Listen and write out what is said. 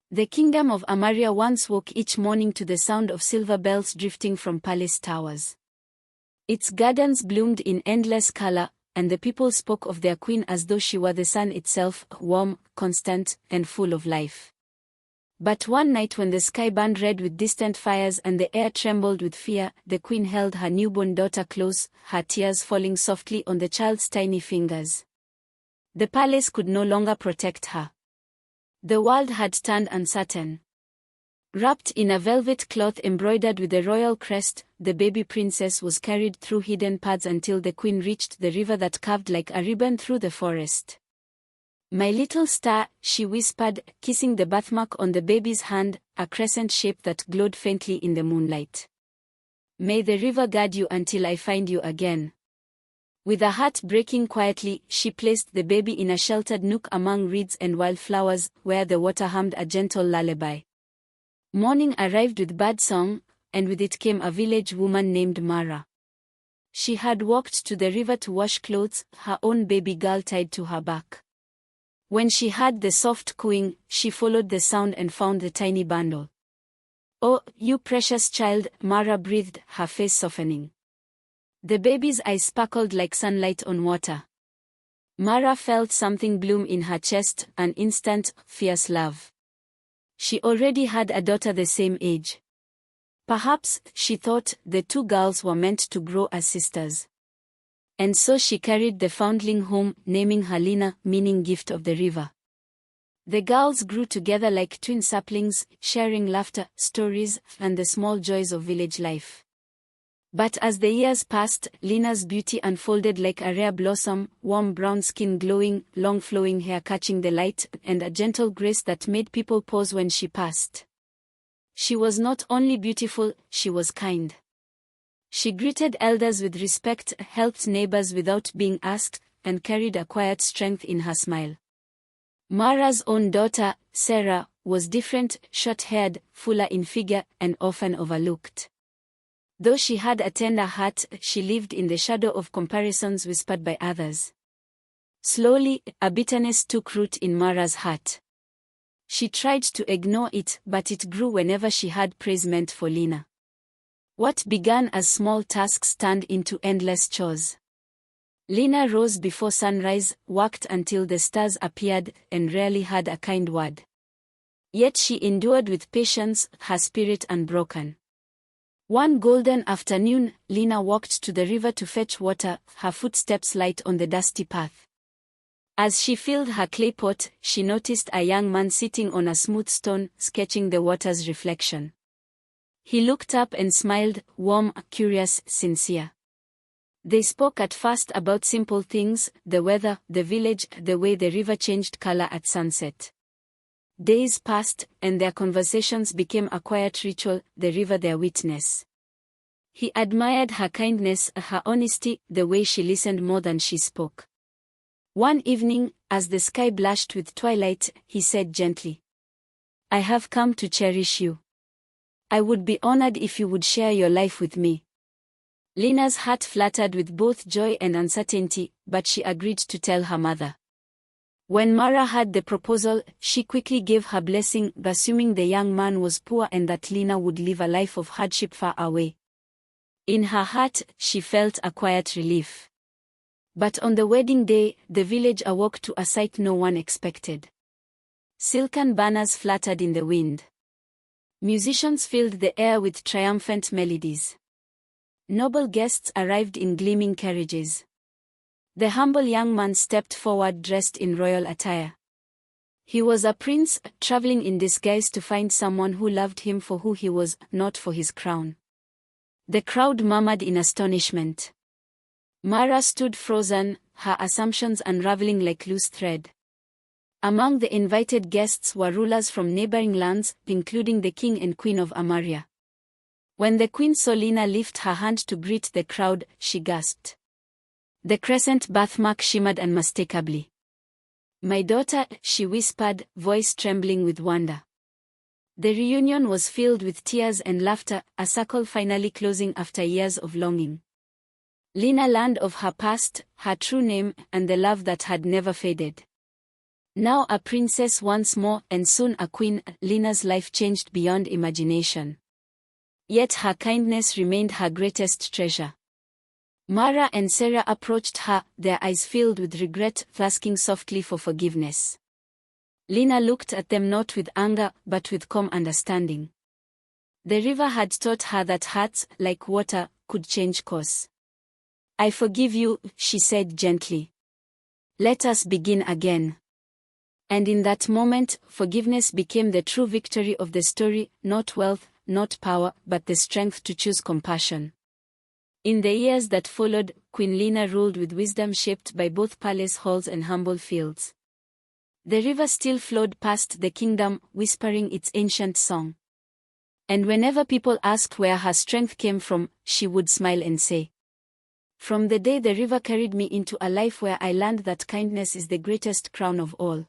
The kingdom of Amaria once woke each morning to the sound of silver bells drifting from palace towers. Its gardens bloomed in endless color, and the people spoke of their queen as though she were the sun itself, warm, constant, and full of life. But one night when the sky burned red with distant fires and the air trembled with fear, the queen held her newborn daughter close, her tears falling softly on the child's tiny fingers. The palace could no longer protect her. The world had turned uncertain. Wrapped in a velvet cloth embroidered with a royal crest, the baby princess was carried through hidden paths until the queen reached the river that curved like a ribbon through the forest. "My little star," she whispered, kissing the birthmark on the baby's hand, a crescent shape that glowed faintly in the moonlight. "May the river guard you until I find you again." With a heart breaking quietly, she placed the baby in a sheltered nook among reeds and wildflowers, where the water hummed a gentle lullaby. Morning arrived with birdsong, and with it came a village woman named Mara. She had walked to the river to wash clothes, her own baby girl tied to her back. When she heard the soft cooing, she followed the sound and found the tiny bundle. "Oh, you precious child," Mara breathed, her face softening. The baby's eyes sparkled like sunlight on water. Mara felt something bloom in her chest, an instant, fierce love. She already had a daughter the same age. Perhaps, she thought, the two girls were meant to grow as sisters. And so she carried the foundling home, naming her Lina, meaning gift of the river. The girls grew together like twin saplings, sharing laughter, stories, and the small joys of village life. But as the years passed, Lina's beauty unfolded like a rare blossom, warm brown skin glowing, long flowing hair catching the light, and a gentle grace that made people pause when she passed. She was not only beautiful, she was kind. She greeted elders with respect, helped neighbors without being asked, and carried a quiet strength in her smile. Mara's own daughter, Sarah, was different, short-haired, fuller in figure, and often overlooked. Though she had a tender heart, she lived in the shadow of comparisons whispered by others. Slowly, a bitterness took root in Mara's heart. She tried to ignore it, but it grew whenever she had praise meant for Lina. What began as small tasks turned into endless chores. Lina rose before sunrise, worked until the stars appeared, and rarely had a kind word. Yet she endured with patience, her spirit unbroken. One golden afternoon, Lina walked to the river to fetch water, her footsteps light on the dusty path. As she filled her clay pot, she noticed a young man sitting on a smooth stone, sketching the water's reflection. He looked up and smiled, warm, curious, sincere. They spoke at first about simple things, the weather, the village, the way the river changed color at sunset. Days passed, and their conversations became a quiet ritual, the river their witness. He admired her kindness, her honesty, the way she listened more than she spoke. One evening, as the sky blushed with twilight, he said gently, "I have come to cherish you. I would be honored if you would share your life with me." Lina's heart fluttered with both joy and uncertainty, but she agreed to tell her mother. When Mara heard the proposal, she quickly gave her blessing, assuming the young man was poor and that Lina would live a life of hardship far away. In her heart, she felt a quiet relief. But on the wedding day, the village awoke to a sight no one expected. Silken banners fluttered in the wind. Musicians filled the air with triumphant melodies. Noble guests arrived in gleaming carriages. The humble young man stepped forward dressed in royal attire. He was a prince, traveling in disguise to find someone who loved him for who he was, not for his crown. The crowd murmured in astonishment. Mara stood frozen, her assumptions unraveling like loose thread. Among the invited guests were rulers from neighboring lands, including the king and queen of Amaria. When the queen saw Lina lift her hand to greet the crowd, she gasped. The crescent birthmark shimmered unmistakably. "My daughter," she whispered, voice trembling with wonder. The reunion was filled with tears and laughter, a circle finally closing after years of longing. Lina learned of her past, her true name, and the love that had never faded. Now a princess once more, and soon a queen, Lena's life changed beyond imagination. Yet her kindness remained her greatest treasure. Mara and Sarah approached her, their eyes filled with regret, asking softly for forgiveness. Lena looked at them not with anger, but with calm understanding. The river had taught her that hearts, like water, could change course. "I forgive you," she said gently. "Let us begin again." And in that moment, forgiveness became the true victory of the story, not wealth, not power, but the strength to choose compassion. In the years that followed, Queen Lena ruled with wisdom shaped by both palace halls and humble fields. The river still flowed past the kingdom, whispering its ancient song. And whenever people asked where her strength came from, she would smile and say, "From the day the river carried me into a life where I learned that kindness is the greatest crown of all."